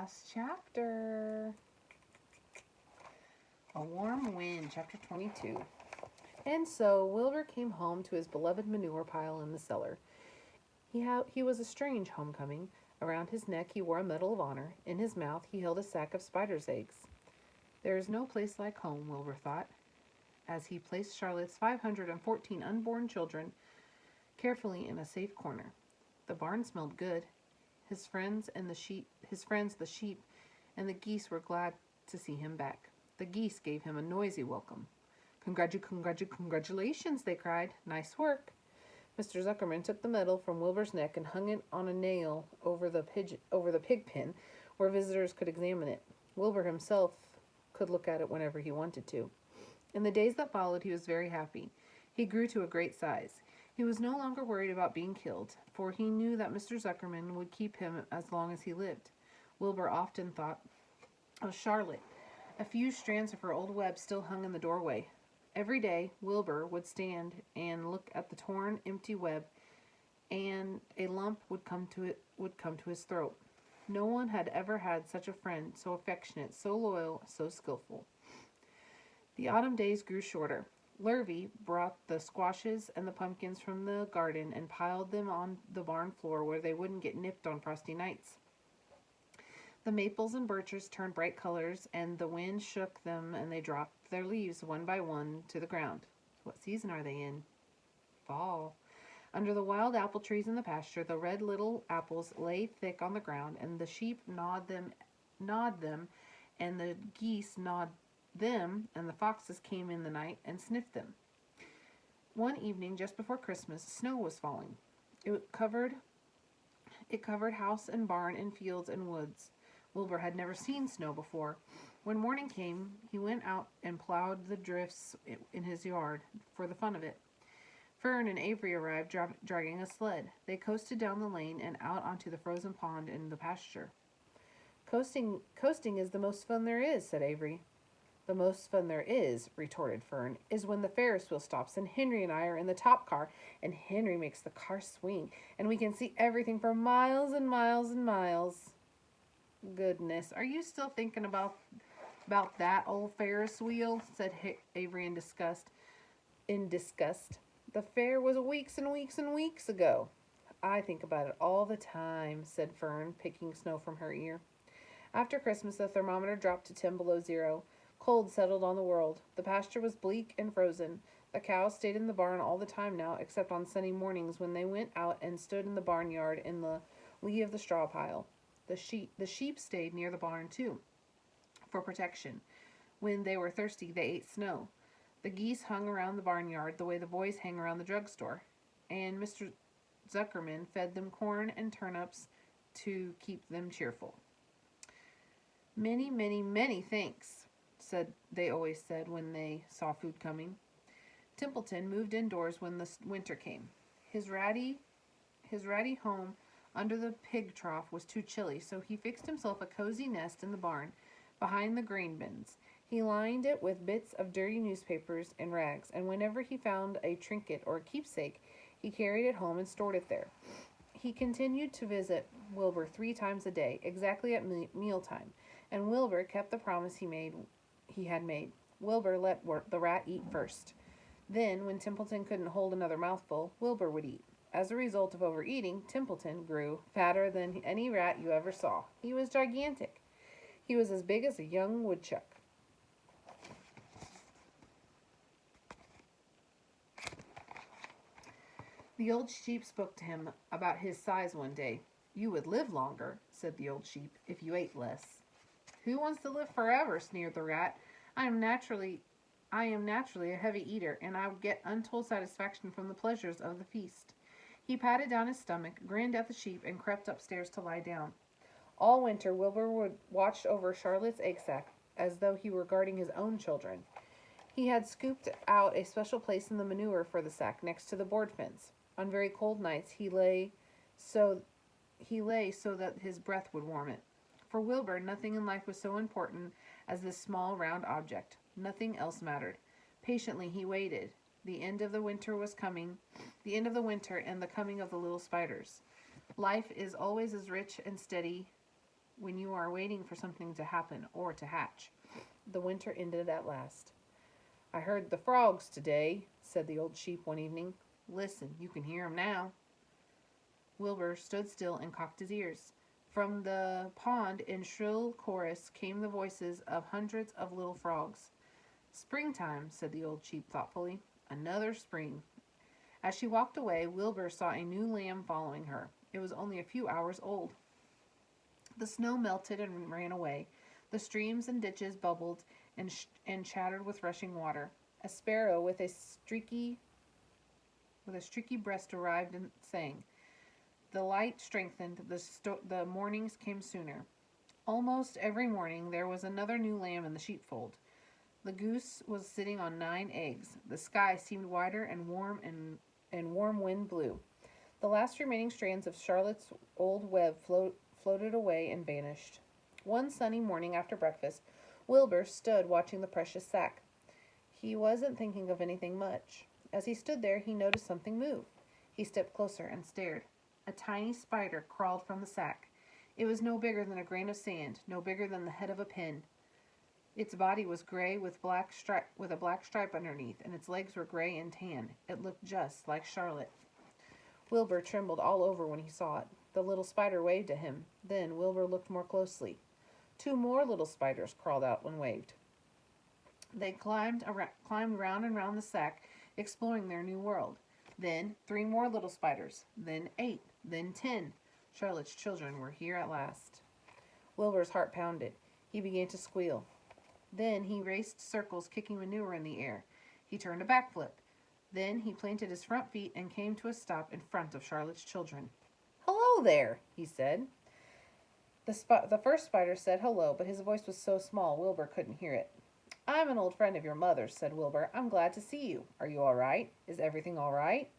last chapter. A Warm Wind, chapter 22. And so Wilbur came home to his beloved manure pile in the cellar. He was a strange homecoming. Around his neck he wore a medal of honor. In his mouth he held a sack of spider's eggs. There is no place like home, Wilbur thought, as he placed Charlotte's 514 unborn children carefully in a safe corner. The barn smelled good. His friends, the sheep, and the geese were glad to see him back. The geese gave him a noisy welcome. Congratulations, they cried. Nice work. Mr. Zuckerman took the medal from Wilbur's neck and hung it on a nail over the pig pen where visitors could examine it. Wilbur himself could look at it whenever he wanted to. In the days that followed, he was very happy. He grew to a great size. He was no longer worried about being killed, for he knew that Mr. Zuckerman would keep him as long as he lived. Wilbur often thought of Charlotte. A few strands of her old web still hung in the doorway. Every day, Wilbur would stand and look at the torn, empty web, and a lump would come to his throat. No one had ever had such a friend, so affectionate, so loyal, so skillful. The autumn days grew shorter. Lurvy brought the squashes and the pumpkins from the garden and piled them on the barn floor where they wouldn't get nipped on frosty nights. The maples and birches turned bright colors, and the wind shook them, and they dropped their leaves one by one to the ground. What season are they in? Fall. Under the wild apple trees in the pasture, the red little apples lay thick on the ground, and the sheep gnawed them, and the geese gnawed them, and the foxes came in the night and sniffed them. One evening, just before Christmas, snow was falling. It covered house and barn and fields and woods. Wilbur had never seen snow before. When morning came, he went out and plowed the drifts in his yard for the fun of it. Fern and Avery arrived dragging a sled. They coasted down the lane and out onto the frozen pond in the pasture. Coasting is the most fun there is, said Avery. The most fun there is, retorted Fern, is when the Ferris wheel stops and Henry and I are in the top car and Henry makes the car swing and we can see everything for miles and miles and miles. Goodness, are you still thinking about that old Ferris wheel? Said Avery in disgust. The fair was weeks and weeks and weeks ago. I think about it all the time, said Fern, picking snow from her ear. After Christmas, the thermometer dropped to 10 below zero. Cold settled on the world. The pasture was bleak and frozen. The cows stayed in the barn all the time now, except on sunny mornings when they went out and stood in the barnyard in the lee of the straw pile. The sheep stayed near the barn, too, for protection. When they were thirsty, they ate snow. The geese hung around the barnyard the way the boys hang around the drugstore, and Mr. Zuckerman fed them corn and turnips to keep them cheerful. Many, many, many thanks, they always said when they saw food coming. Templeton moved indoors when the winter came. His ratty home under the pig trough was too chilly, so he fixed himself a cozy nest in the barn behind the grain bins. He lined it with bits of dirty newspapers and rags, and whenever he found a trinket or a keepsake, he carried it home and stored it there. He continued to visit Wilbur 3 times a day, exactly at mealtime, and Wilbur kept the promise he had made. Wilbur let the rat eat first. Then, when Templeton couldn't hold another mouthful, Wilbur would eat. As a result of overeating, Templeton grew fatter than any rat you ever saw. He was gigantic. He was as big as a young woodchuck. The old sheep spoke to him about his size one day. You would live longer, said the old sheep, if you ate less. Who wants to live forever, sneered the rat. I am naturally a heavy eater, and I would get untold satisfaction from the pleasures of the feast. He patted down his stomach, grinned at the sheep, and crept upstairs to lie down. All winter, Wilbur would watch over Charlotte's egg sack as though he were guarding his own children. He had scooped out a special place in the manure for the sack next to the board fence. On very cold nights, he lay so that his breath would warm it. For Wilbur, nothing in life was so important as this small, round object. Nothing else mattered. Patiently he waited. The end of the winter was coming, and the coming of the little spiders. Life is always as rich and steady when you are waiting for something to happen or to hatch. The winter ended at last. I heard the frogs today, said the old sheep one evening. Listen, you can hear 'em now. Wilbur stood still and cocked his ears. From the pond in shrill chorus came the voices of hundreds of little frogs. Springtime, said the old sheep thoughtfully. Another spring. As she walked away, Wilbur saw a new lamb following her. It was only a few hours old. The snow melted and ran away. The streams and ditches bubbled and chattered with rushing water. A sparrow with a streaky breast arrived and sang. The light strengthened. The mornings came sooner. Almost every morning there was another new lamb in the sheepfold. The goose was sitting on 9 eggs. The sky seemed wider and warm wind blew. The last remaining strands of Charlotte's old web floated away and vanished. One sunny morning after breakfast, Wilbur stood watching the precious sack. He wasn't thinking of anything much. As he stood there, he noticed something move. He stepped closer and stared. A tiny spider crawled from the sack. It was no bigger than a grain of sand, no bigger than the head of a pin. Its body was gray with a black stripe underneath, and its legs were gray and tan. It looked just like Charlotte. Wilbur trembled all over when he saw it. The little spider waved at him. Then Wilbur looked more closely. 2 more little spiders crawled out and waved. They climbed round and round the sack, exploring their new world. Then 3 more little spiders. Then 8. Then 10. Charlotte's children were here at last. Wilbur's heart pounded. He began to squeal. Then he raced circles, kicking manure in the air. He turned a backflip. Then he planted his front feet and came to a stop in front of Charlotte's children. "Hello there," he said. The first spider said hello, but his voice was so small Wilbur couldn't hear it. "I'm an old friend of your mother's," said Wilbur. "I'm glad to see you. Are you all right? Is everything all right?"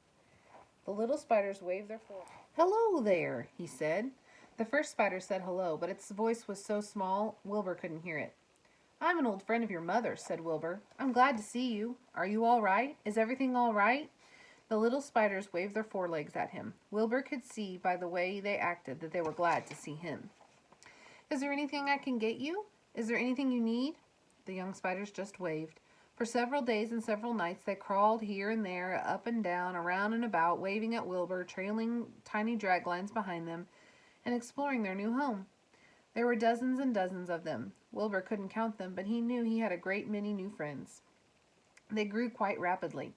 The little spiders waved their foreheads. "Hello there," he said. The first spider said hello, but its voice was so small Wilbur couldn't hear it. "I'm an old friend of your mother's," said Wilbur. "I'm glad to see you. Are you all right? Is everything all right?" The little spiders waved their forelegs at him. Wilbur could see by the way they acted that they were glad to see him. "Is there anything I can get you? Is there anything you need?" The young spiders just waved. For several days and several nights they crawled here and there, up and down, around and about, waving at Wilbur, trailing tiny drag lines behind them, and exploring their new home. There were dozens and dozens of them. Wilbur couldn't count them, but he knew he had a great many new friends. They grew quite rapidly.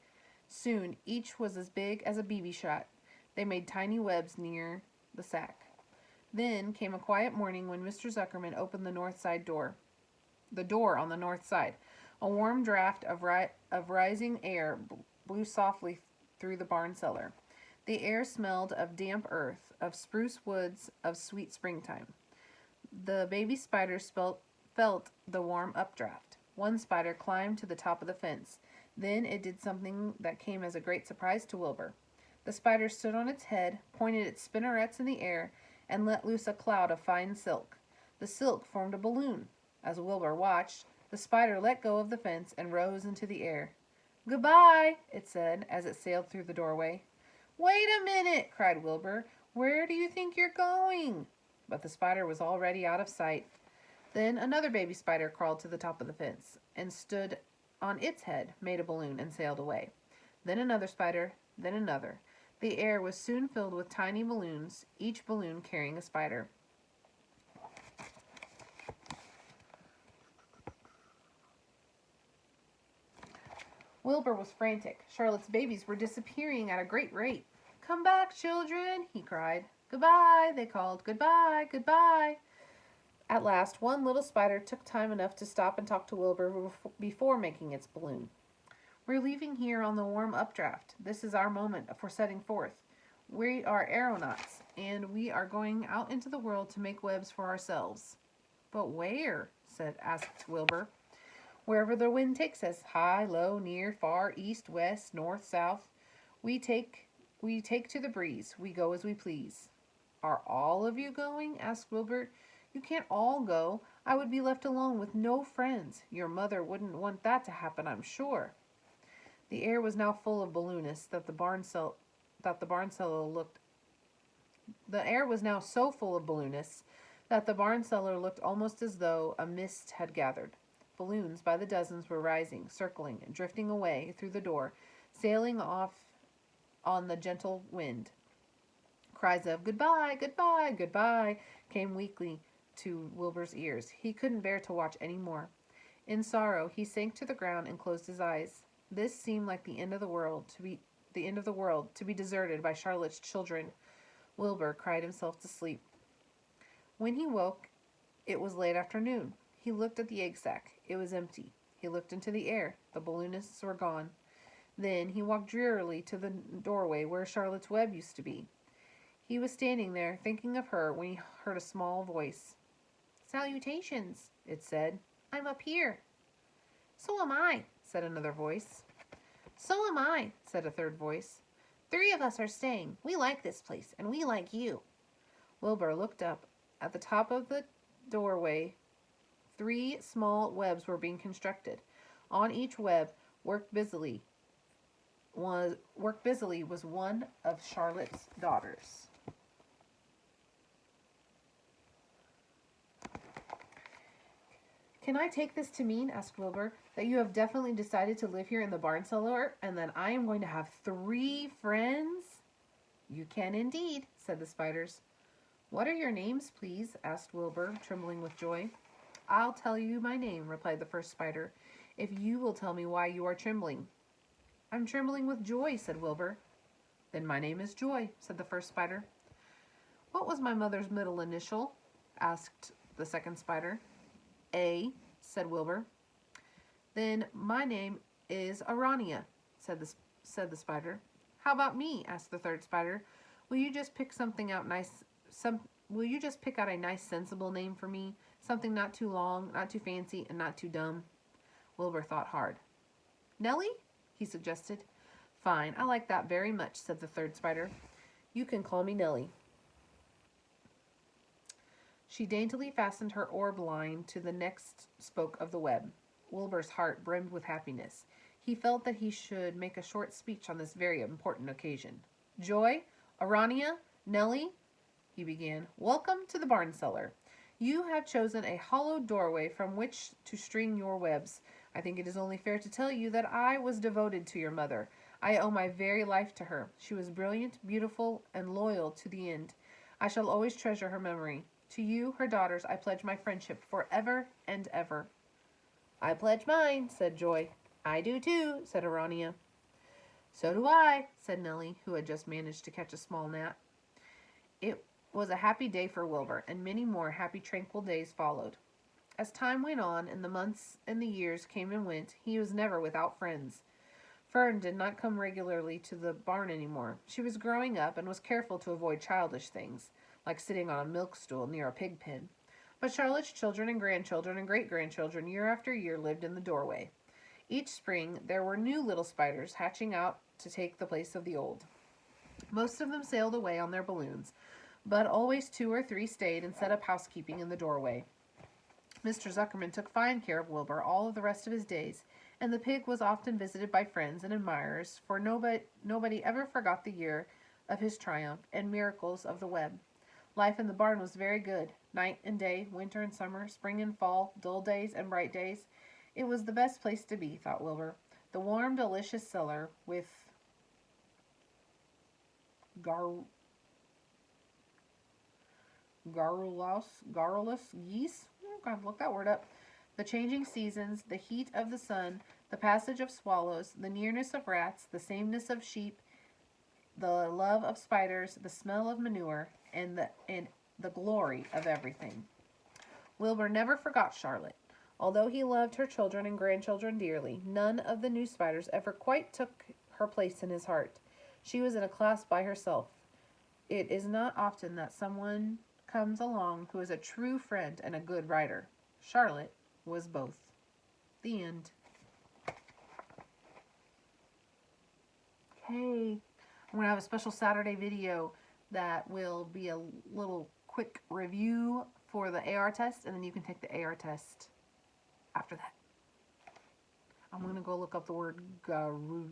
Soon each was as big as a BB shot. They made tiny webs near the sack. Then came a quiet morning when Mr. Zuckerman opened the north side door. The door on the north side. A warm draft of rising air blew softly through the barn cellar. The air smelled of damp earth, of spruce woods, of sweet springtime. The baby spiders felt the warm updraft. One spider climbed to the top of the fence. Then it did something that came as a great surprise to Wilbur. The spider stood on its head, pointed its spinnerets in the air, and let loose a cloud of fine silk. The silk formed a balloon. As Wilbur watched, the spider let go of the fence and rose into the air. "Goodbye," it said as it sailed through the doorway. "Wait a minute," cried Wilbur. "Where do you think you're going?" But the spider was already out of sight. Then another baby spider crawled to the top of the fence and stood on its head, made a balloon, and sailed away. Then another spider, then another. The air was soon filled with tiny balloons, each balloon carrying a spider. Wilbur was frantic. Charlotte's babies were disappearing at a great rate. "Come back, children," he cried. "Goodbye," they called. "Goodbye, goodbye." At last, one little spider took time enough to stop and talk to Wilbur before making its balloon. "We're leaving here on the warm updraft. This is our moment for setting forth. We are aeronauts, and we are going out into the world to make webs for ourselves." "But where?" asked Wilbur. "Wherever the wind takes us, high, low, near, far, east, west, north, south. We take to the breeze. We go as we please." "Are all of you going?" asked Wilbur. "You can't all go. I would be left alone with no friends. Your mother wouldn't want that to happen, I'm sure." The air was now full of balloonists The air was now so full of balloonists that the barn cellar looked almost as though a mist had gathered. Balloons by the dozens were rising, circling, and drifting away through the door, sailing off on the gentle wind. Cries of "Goodbye, goodbye, goodbye" came weakly to Wilbur's ears. He couldn't bear to watch any more. In sorrow, he sank to the ground and closed his eyes. This seemed like the end of the world, to be deserted by Charlotte's children. Wilbur cried himself to sleep. When he woke, it was late afternoon. He looked at the egg sack. It was empty. He looked into the air. The balloonists were gone. Then he walked drearily to the doorway where Charlotte's web used to be. He was standing there, thinking of her, when he heard a small voice. "Salutations," it said. "I'm up here." "So am I," said another voice. "So am I," said a third voice. "3 of us are staying. We like this place, and we like you." Wilbur looked up. At the top of the doorway, 3 small webs were being constructed. On each web, worked busily was one of Charlotte's daughters. "Can I take this to mean," asked Wilbur, "that you have definitely decided to live here in the barn cellar, and that I am going to have 3 friends?" "You can indeed," said the spiders. "What are your names, please?" asked Wilbur, trembling with joy. "I'll tell you my name," replied the first spider, "if you will tell me why you are trembling." "I'm trembling with joy," said Wilbur. "Then my name is Joy," said the first spider. "What was my mother's middle initial?" asked the second spider. "A," said Wilbur. "Then my name is Arania," said the spider. "How about me?" asked the third spider. Will you just pick out a nice sensible name for me? Something not too long, not too fancy, and not too dumb." Wilbur thought hard. "Nellie?" he suggested. "Fine, I like that very much," said the third spider. "You can call me Nellie." She daintily fastened her orb line to the next spoke of the web. Wilbur's heart brimmed with happiness. He felt that he should make a short speech on this very important occasion. "Joy, Arania, Nellie," he began, "welcome to the barn cellar. You have chosen a hollowed doorway from which to string your webs. I think it is only fair to tell you that I was devoted to your mother. I owe my very life to her. She was brilliant, beautiful, and loyal to the end. I shall always treasure her memory. To you, her daughters, I pledge my friendship forever and ever." "I pledge mine," said Joy. "I do too," said Arania. "So do I," said Nellie, who had just managed to catch a small gnat. It was a happy day for Wilbur, and many more happy, tranquil days followed. As time went on, and the months and the years came and went, he was never without friends. Fern did not come regularly to the barn anymore. She was growing up and was careful to avoid childish things, like sitting on a milk stool near a pig pen. But Charlotte's children and grandchildren and great-grandchildren year after year lived in the doorway. Each spring there were new little spiders hatching out to take the place of the old. Most of them sailed away on their balloons, but always 2 or 3 stayed and set up housekeeping in the doorway. Mr. Zuckerman took fine care of Wilbur all of the rest of his days, and the pig was often visited by friends and admirers, for nobody ever forgot the year of his triumph and miracles of the web. Life in the barn was very good. Night and day, winter and summer, spring and fall, dull days and bright days. It was the best place to be, thought Wilbur. The warm, delicious cellar with garrulous geese. Gotta look that word up. The changing seasons, the heat of the sun, the passage of swallows, the nearness of rats, the sameness of sheep, the love of spiders, the smell of manure, and the glory of everything. Wilbur never forgot Charlotte. Although he loved her children and grandchildren dearly, none of the new spiders ever quite took her place in his heart. She was in a class by herself. It is not often that someone comes along who is a true friend and a good writer. Charlotte was both. The end. Okay, I'm going to have a special Saturday video that will be a little quick review for the AR test, and then you can take the AR test after that. I'm going to go look up the word garrulaus.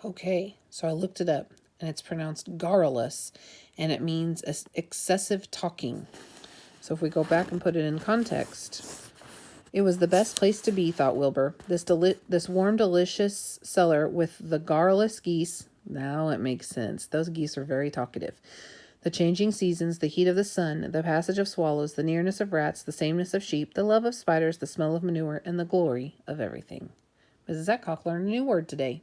Okay, so I looked it up, and it's pronounced garrulous, and it means excessive talking. So if we go back and put it in context, it was the best place to be, thought Wilbur. This warm, delicious cellar with the garrulous geese. Now it makes sense. Those geese are very talkative. The changing seasons, the heat of the sun, the passage of swallows, the nearness of rats, the sameness of sheep, the love of spiders, the smell of manure, and the glory of everything. Mrs. Etcock learned a new word today.